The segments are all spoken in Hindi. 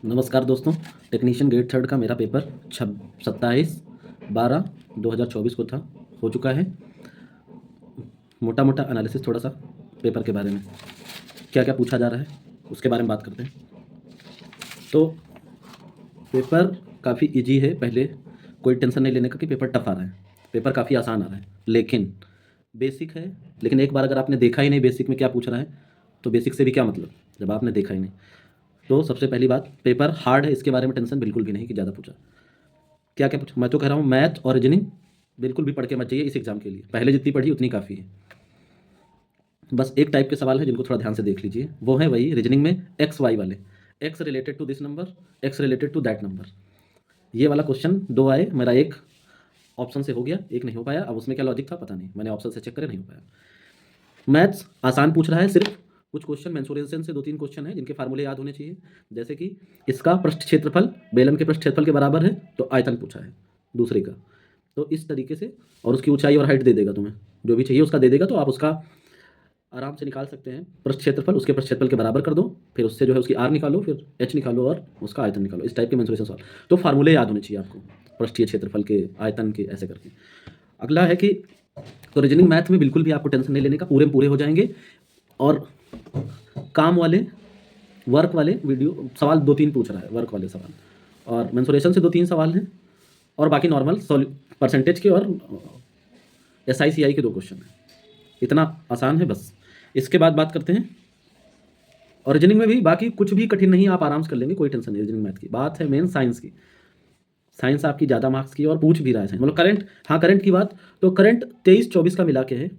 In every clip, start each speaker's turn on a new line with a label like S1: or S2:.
S1: नमस्कार दोस्तों। टेक्नीशियन ग्रेड थर्ड का मेरा पेपर 27/12/2024 को था हो चुका है। मोटा मोटा एनालिसिस थोड़ा सा पेपर के बारे में क्या क्या पूछा जा रहा है उसके बारे में बात करते हैं। तो पेपर काफ़ी इजी है। पहले कोई टेंशन नहीं लेने का कि पेपर टफ आ रहा है। पेपर काफ़ी आसान आ रहा है, लेकिन बेसिक है। लेकिन एक बार अगर आपने देखा ही नहीं बेसिक में क्या पूछ रहा है, तो बेसिक से भी क्या मतलब जब आपने देखा ही नहीं। तो सबसे पहली बात, पेपर हार्ड है, इसके बारे में टेंशन बिल्कुल भी नहीं कि ज़्यादा पूछा। क्या क्या पूछा, मैं तो कह रहा हूँ मैथ और रीजनिंग बिल्कुल भी पढ़ के मत जाइए इस एग्ज़ाम के लिए। पहले जितनी पढ़ी उतनी काफ़ी है। बस एक टाइप के सवाल है जिनको थोड़ा ध्यान से देख लीजिए। वो है वही रीजनिंग में एक्स वाई वाले, X related to this number, X related to that number. ये वाला क्वेश्चन दो आए, मेरा एक ऑप्शन से हो गया, एक नहीं हो पाया। अब उसमें क्या लॉजिक था पता नहीं, मैंने ऑप्शन से चेक करे, नहीं हो पाया। मैथ्स आसान पूछ रहा है, सिर्फ कुछ क्वेश्चन मेंसुरेशन से 2-3 क्वेश्चन है जिनके फार्मूले याद होने चाहिए। जैसे कि इसका पृष्ठ क्षेत्रफल बेलन के पृष्ठ क्षेत्रफल के बराबर है, तो आयतन पूछा है दूसरे का। तो इस तरीके से, और उसकी ऊंचाई और हाइट दे देगा, तुम्हें जो भी चाहिए उसका दे देगा, तो आप उसका आराम से निकाल सकते हैं। पृष्ठ क्षेत्रफल उसके पृष्ठ क्षेत्रफल के बराबर कर दो, फिर उससे जो है उसकी आर निकालो, फिर एच निकालो और उसका आयतन निकालो। इस टाइप के मेंसुरेशन सवाल, तो फार्मूले याद होने चाहिए आपको, पृष्ठीय क्षेत्रफल के, आयतन के, ऐसे करके। अगला है कि तो रीजनिंग मैथ में बिल्कुल भी आपको टेंशन नहीं लेने का, पूरे में पूरे हो जाएंगे। और काम वाले, वर्क वाले वीडियो सवाल 2-3 पूछ रहा है, वर्क वाले सवाल, और मेंसुरेशन से 2-3 सवाल हैं, और बाकी नॉर्मल परसेंटेज के और SI CI के 2 क्वेश्चन हैं। इतना आसान है बस। इसके बाद बात करते हैं और रीजनिंग में भी बाकी कुछ भी कठिन नहीं, आप आराम से कर लेंगे, कोई टेंशन नहीं। रीजनिंग मैथ की बात है मेन साइंस की। साइंस आपकी ज़्यादा मार्क्स की और पूछ भी रहा है साइंस, मतलब करंट। हाँ, करंट की बात, तो करंट 23-24 का मिला के है।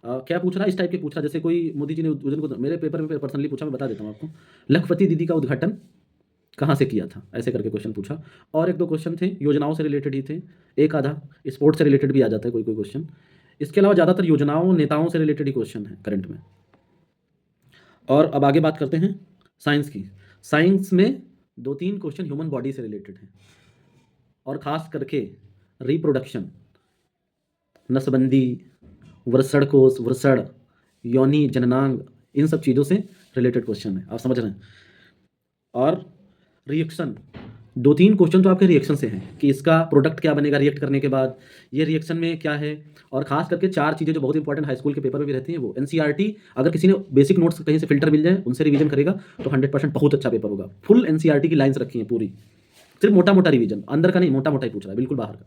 S1: क्या पूछ रहा है, इस टाइप के पूछ रहा है। जैसे कोई मोदी जी ने उस दिन को मेरे पेपर में पर्सनली पूछा, मैं बता देता हूँ आपको। लखपति दीदी का उद्घाटन कहाँ से किया था, ऐसे करके क्वेश्चन पूछा। और 1-2 क्वेश्चन थे योजनाओं से रिलेटेड ही थे, एक आधा स्पोर्ट्स से रिलेटेड भी आ जाता है कोई कोई क्वेश्चन। इसके अलावा ज़्यादातर योजनाओं, नेताओं से रिलेटेड ही क्वेश्चन है करंट में। और अब आगे बात करते हैं साइंस की। साइंस में 2-3 क्वेश्चन ह्यूमन बॉडी से रिलेटेड हैं, और ख़ास करके रिप्रोडक्शन, नसबंदी, वृषणकोश, वृषण, योनि, जननांग, इन सब चीज़ों से रिलेटेड क्वेश्चन है, आप समझ रहे हैं। और रिएक्शन, 2-3 क्वेश्चन तो आपके रिएक्शन से हैं कि इसका प्रोडक्ट क्या बनेगा रिएक्ट करने के बाद, ये रिएक्शन में क्या है। और खास करके 4 चीज़ें जो बहुत इंपॉर्टेंट हाई स्कूल के पेपर में भी रहती हैं, वो NCERT। अगर किसी ने बेसिक नोट्स कहीं से फिल्टर मिल जाए, उनसे रिवीजन करेगा तो 100% बहुत अच्छा पेपर होगा। फुल NCERT की लाइन्स रखी हैं पूरी, सिर्फ मोटा मोटा रिवीजन, अंदर का नहीं, मोटा मोटा ही पूछ रहा है, बिल्कुल बाहर का।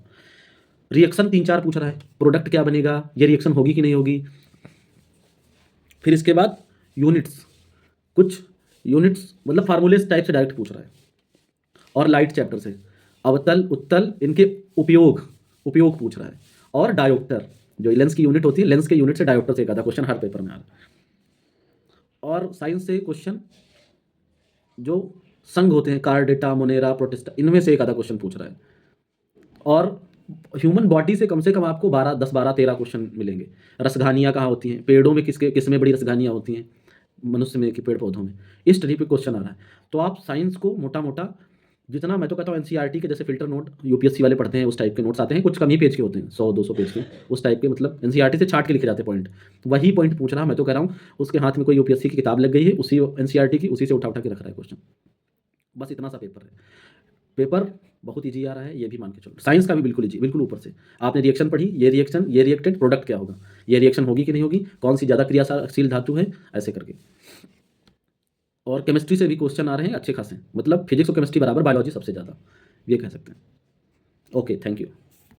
S1: रिएक्शन 3-4 पूछ रहा है, प्रोडक्ट क्या बनेगा, ये रिएक्शन होगी कि नहीं होगी। फिर इसके बाद यूनिट्स, कुछ यूनिट्स मतलब फार्मूलेस टाइप से डायरेक्ट पूछ रहा है। और लाइट चैप्टर से अवतल, उत्तल, इनके उपयोग उपयोग पूछ रहा है। और डायोप्टर, जो लेंस की यूनिट होती है, लेंस के यूनिट से डायोप्टर से एक आधा क्वेश्चन हर पेपर में आ रहा है। और साइंस से क्वेश्चन जो संघ होते हैं, कार्डेटा, मोनेरा, प्रोटिस्टा, इनमें से एक आधा क्वेश्चन पूछ रहा है। और ह्यूमन बॉडी से कम आपको 10-12-13 क्वेश्चन मिलेंगे। रसधानियाँ कहाँ होती हैं, पेड़ों में किसमें बड़ी रसधानियाँ होती हैं, मनुष्य में कि पेड़ पौधों में, इस टाइप पे क्वेश्चन आ रहा है। तो आप साइंस को मोटा मोटा जितना, मैं तो कहता हूँ NCERT के जैसे फिल्टर नोट UPSC वाले पढ़ते हैं, उस टाइप के नोट्स आते हैं, कुछ कम ही पेज के होते हैं, 100-200 पेज के, उस टाइप के, मतलब NCERT से छाट के लिखे जाते हैं पॉइंट। वही पॉइंट पूछ रहा, मैं तो कह रहा हूँ उसके हाथ में कोई UPSC की किताब लग गई है, उसी NCERT की, उसी से उठा उठा के रख रहा है क्वेश्चन। बस इतना सा पेपर है। पेपर बहुत ईजी आ रहा है, ये भी मान के चलो। साइंस का भी बिल्कुल ईजी, बिल्कुल ऊपर से। आपने रिएक्शन पढ़ी, ये रिएक्शन, ये रिएक्टेंट, प्रोडक्ट क्या होगा, ये रिएक्शन होगी कि नहीं होगी, कौन सी ज़्यादा क्रियाशील धातु है, ऐसे करके। और केमिस्ट्री से भी क्वेश्चन आ रहे हैं अच्छे खासे, मतलब फिजिक्स और केमिस्ट्री बराबर, बायोलॉजी सबसे ज़्यादा, ये कह सकते हैं। Okay, thank you.